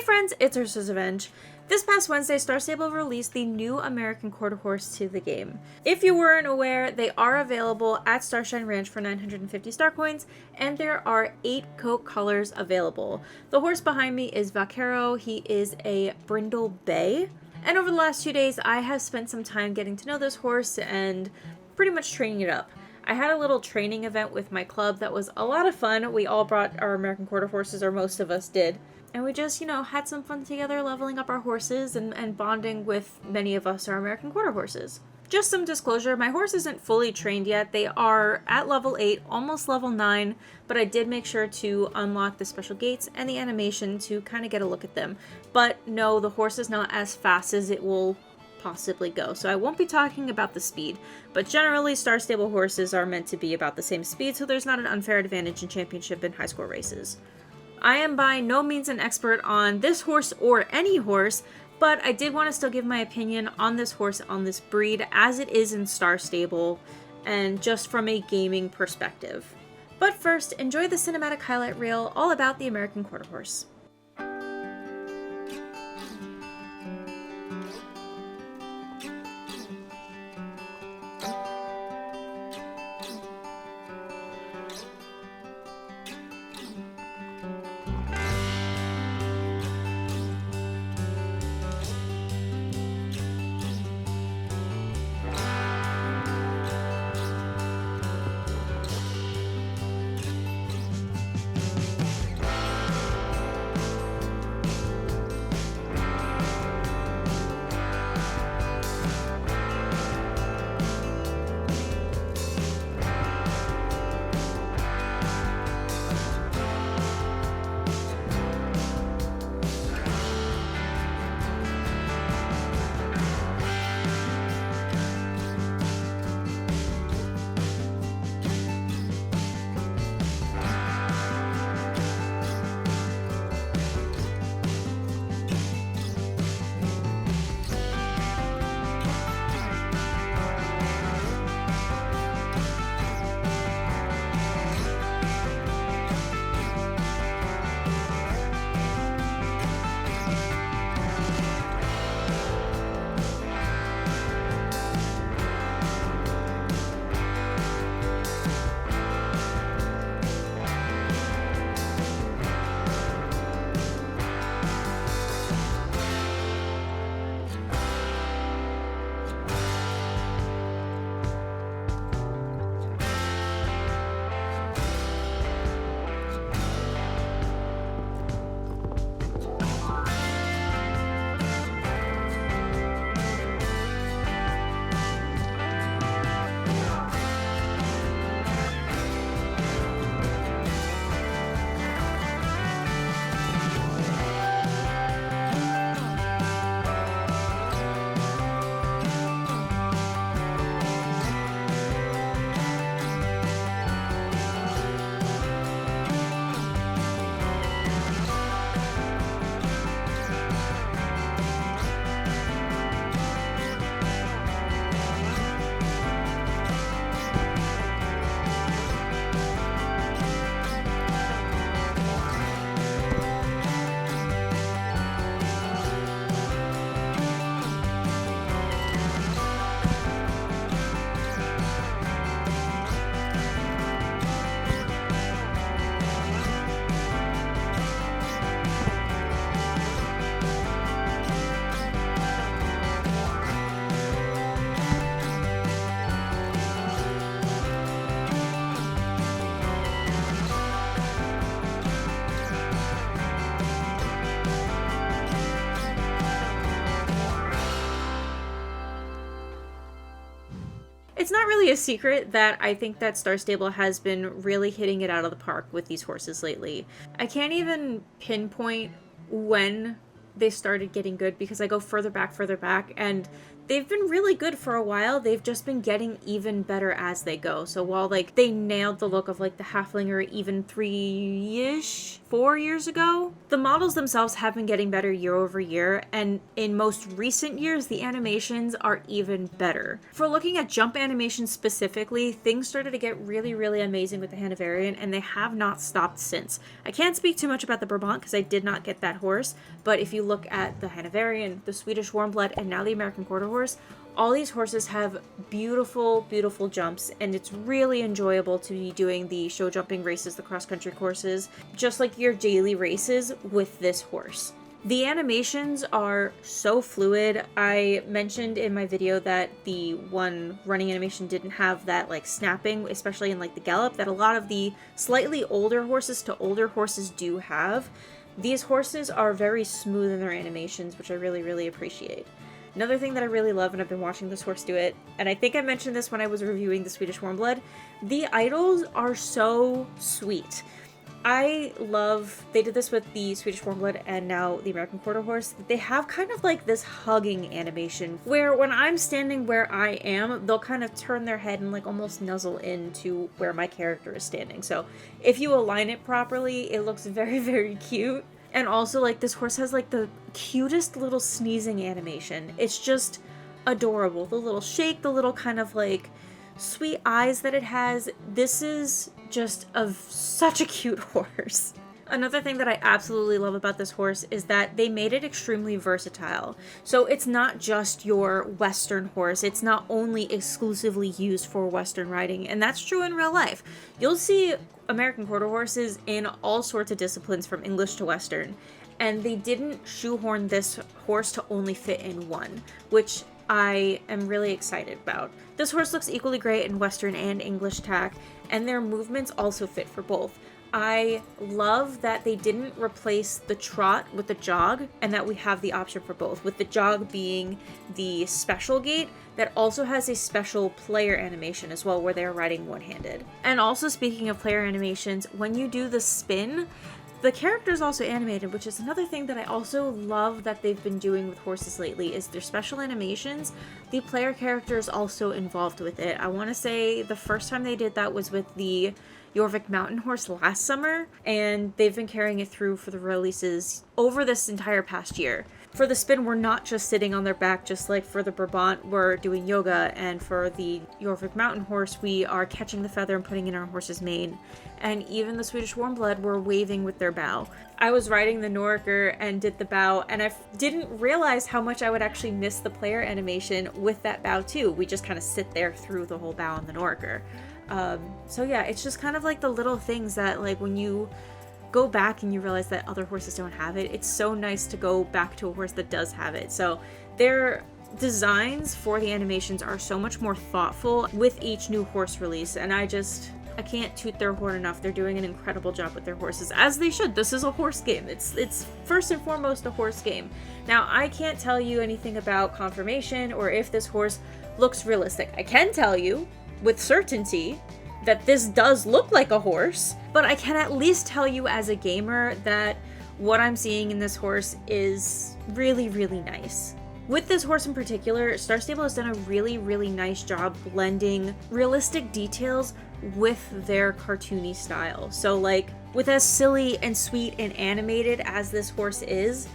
Hey friends, it's UrsulasRevenge. This past Wednesday, Star Stable released the new American Quarter Horse to the game. If you weren't aware, they are available at Starshine Ranch for 950 star coins, and there are 8 coat colors available. The horse behind me is Vaquero. He is a Brindle Bay. And over the last 2 days, I have spent some time getting to know this horse and pretty much training it up. I had a little training event with my club that was a lot of fun. We all brought our American Quarter Horses, or most of us did. And we just, had some fun together leveling up our horses and bonding with many of us our American Quarter Horses. Just some disclosure, my horse isn't fully trained yet. They are at level 8, almost level 9, but I did make sure to unlock the special gates and the animation to kind of get a look at them. But no, the horse is not as fast as it will possibly go, so I won't be talking about the speed, but generally Star Stable horses are meant to be about the same speed, so there's not an unfair advantage in championship and high score races. I am by no means an expert on this horse or any horse, but I did want to still give my opinion on this horse, on this breed, as it is in Star Stable, and just from a gaming perspective. But first, enjoy the cinematic highlight reel all about the American Quarter Horse. It's not really a secret that I think that Star Stable has been really hitting it out of the park with these horses lately. I can't even pinpoint when they started getting good because I go further back, and they've been really good for a while. They've just been getting even better as they go. So while like they nailed the look of like the halflinger even 4 years ago, the models themselves have been getting better year over year, and in most recent years the animations are even better. For looking at jump animations specifically, things started to get really amazing with the Hanoverian, and they have not stopped since. I can't speak too much about the Brabant because I did not get that horse, but if you look at the Hanoverian, the Swedish Warmblood, and now the American Quarter Horse, all these horses have beautiful jumps, and it's really enjoyable to be doing the show jumping races, the cross-country courses, just like your daily races with this horse. The animations are so fluid. I mentioned in my video that the one running animation didn't have that like snapping, especially in like the gallop, that a lot of the slightly older horses to older horses do have. These horses are very smooth in their animations, which I really appreciate. Another thing that I really love, and I've been watching this horse do it, and I think I mentioned this when I was reviewing the Swedish Warmblood, the idols are so sweet. I love, they did this with the Swedish Warmblood and now the American Quarter Horse. They have kind of like this hugging animation where when I'm standing where I am, they'll kind of turn their head and like almost nuzzle into where my character is standing. So if you align it properly, it looks very cute. And also, like, this horse has, like, the cutest little sneezing animation. It's just adorable. The little shake, the little kind of, like, sweet eyes that it has. This is just such a cute horse. Another thing that I absolutely love about this horse is that they made it extremely versatile. So it's not just your Western horse. It's not only exclusively used for Western riding, and that's true in real life. You'll see American Quarter Horses in all sorts of disciplines from English to Western, and they didn't shoehorn this horse to only fit in one, which I am really excited about. This horse looks equally great in Western and English tack, and their movements also fit for both. I love that they didn't replace the trot with the jog, and that we have the option for both, with the jog being the special gait that also has a special player animation as well, where they're riding one-handed. And also, speaking of player animations, when you do the spin, the character is also animated, which is another thing that I also love that they've been doing with horses lately, is their special animations. The player character is also involved with it. I want to say the first time they did that was with the Jorvik Mountain Horse last summer, and they've been carrying it through for the releases over this entire past year. For the spin, we're not just sitting on their back, just like for the Brabant, we're doing yoga, and for the Jorvik Mountain Horse, we are catching the feather and putting in our horse's mane. And even the Swedish Warmblood were waving with their bow. I was riding the Norker and did the bow, and I didn't realize how much I would actually miss the player animation with that bow too. We just kind of sit there through the whole bow on the Norker. So yeah, it's just kind of like the little things that, like, when you go back and you realize that other horses don't have it, it's so nice to go back to a horse that does have it. So their designs for the animations are so much more thoughtful with each new horse release, and I can't toot their horn enough. They're doing an incredible job with their horses, as they should. This is a horse game. It's first and foremost a horse game. Now, I can't tell you anything about confirmation or if this horse looks realistic. I can tell you with certainty that this does look like a horse, but I can at least tell you as a gamer that what I'm seeing in this horse is really nice. With this horse in particular, Star Stable has done a really nice job blending realistic details with their cartoony style. So, like, with as silly and sweet and animated as this horse is,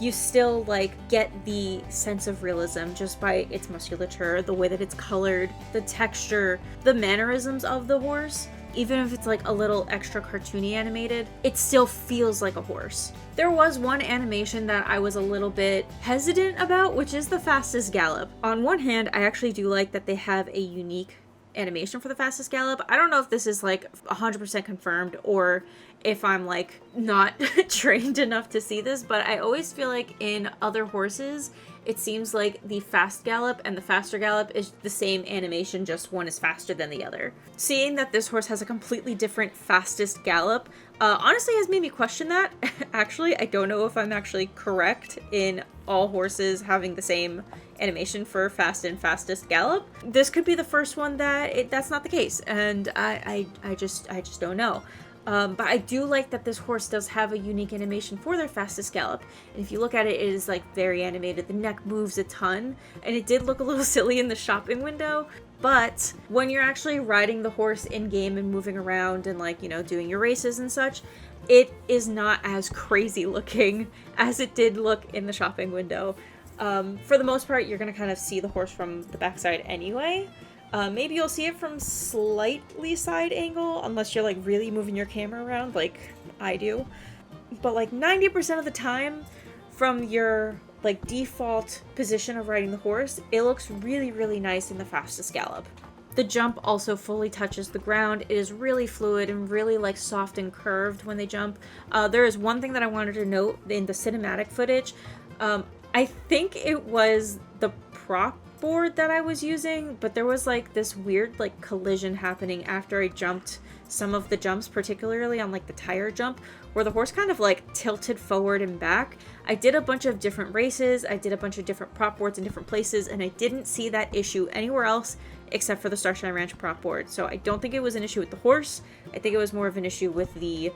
you still, like, get the sense of realism just by its musculature, the way that it's colored, the texture, the mannerisms of the horse. Even if it's like a little extra cartoony animated, it still feels like a horse. There was one animation that I was a little bit hesitant about, which is the fastest gallop. On one hand, I actually do like that they have a unique animation for the fastest gallop. I don't know if this is like 100% confirmed or if I'm like not trained enough to see this, but I always feel like in other horses, it seems like the fast gallop and the faster gallop is the same animation, just one is faster than the other. Seeing that this horse has a completely different fastest gallop, honestly has made me question that. Actually, I don't know if I'm actually correct in all horses having the same animation for fast and fastest gallop. This could be the first one that that's not the case, and I just don't know. But I do like that this horse does have a unique animation for their fastest gallop. And if you look at it, it is like very animated. The neck moves a ton, and it did look a little silly in the shopping window. But when you're actually riding the horse in game and moving around and like, you know, doing your races and such, it is not as crazy looking as it did look in the shopping window. For the most part, you're going to kind of see the horse from the backside anyway. Maybe you'll see it from slightly side angle, unless you're like really moving your camera around like I do. But like 90% of the time, from your like default position of riding the horse, it looks really, really nice in the fastest gallop. The jump also fully touches the ground. It is really fluid and really like soft and curved when they jump. There is one thing that I wanted to note in the cinematic footage. I think it was the prop board that I was using, but there was like this weird like collision happening after I jumped some of the jumps, particularly on like the tire jump, where the horse kind of like tilted forward and back. I did a bunch of different races, I did a bunch of different prop boards in different places, and I didn't see that issue anywhere else except for the Starshine Ranch prop board. So I don't think it was an issue with the horse. I think it was more of an issue with the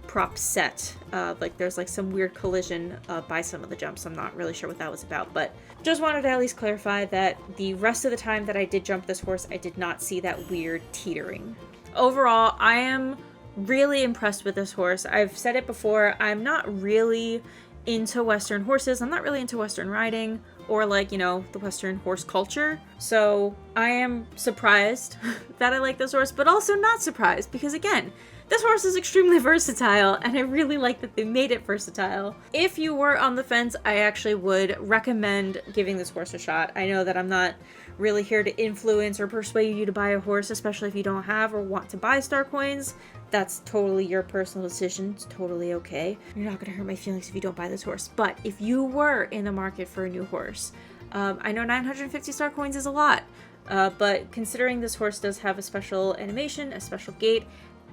prop set. Like there's like some weird collision by some of the jumps. I'm not really sure what that was about, but just wanted to at least clarify that the rest of the time that I did jump this horse, I did not see that weird teetering. Overall, I am really impressed with this horse. I've said it before, I'm not really into Western horses. I'm not really into Western riding or like, you know, the Western horse culture. So I am surprised that I like this horse, but also not surprised because again, this horse is extremely versatile, and I really like that they made it versatile. If you were on the fence, I actually would recommend giving this horse a shot. I know that I'm not really here to influence or persuade you to buy a horse, especially if you don't have or want to buy star coins. That's totally your personal decision. It's totally okay. You're not going to hurt my feelings if you don't buy this horse. But if you were in the market for a new horse, I know 950 star coins is a lot, but considering this horse does have a special animation, a special gait,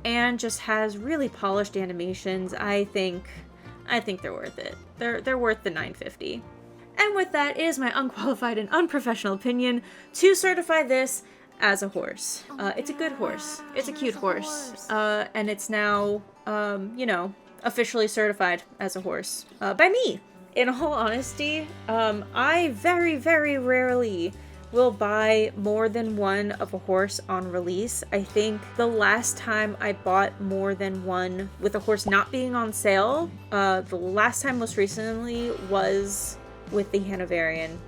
and just has really polished animations, I think they're worth it. They're worth the 950. And with that, it is my unqualified and unprofessional opinion to certify this as a horse. It's a good horse. It's a cute horse. And it's now, you know, officially certified as a horse by me. In all honesty, I very, very rarely will buy more than one of a horse on release. I think the last time I bought more than one with a horse not being on sale, the last time most recently was with the Hanoverian,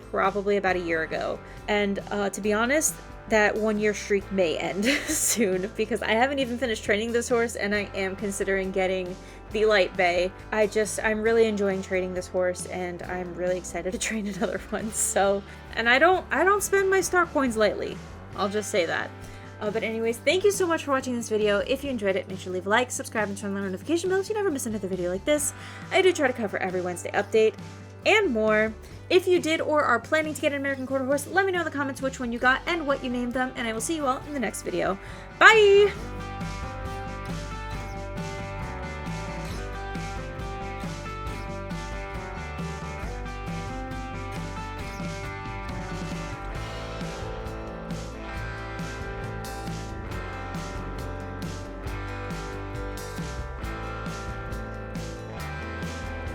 probably about a year ago. And to be honest, that 1 year streak may end soon because I haven't even finished training this horse and I am considering getting the Light Bay. I'm really enjoying training this horse and I'm really excited to train another one. So, and I don't spend my star coins lightly. I'll just say that. But anyways, thank you so much for watching this video. If you enjoyed it, make sure to leave a like, subscribe, and turn on the notification bell so you never miss another video like this. I do try to cover every Wednesday update and more. If you did or are planning to get an American Quarter Horse, let me know in the comments which one you got and what you named them, and I will see you all in the next video. Bye!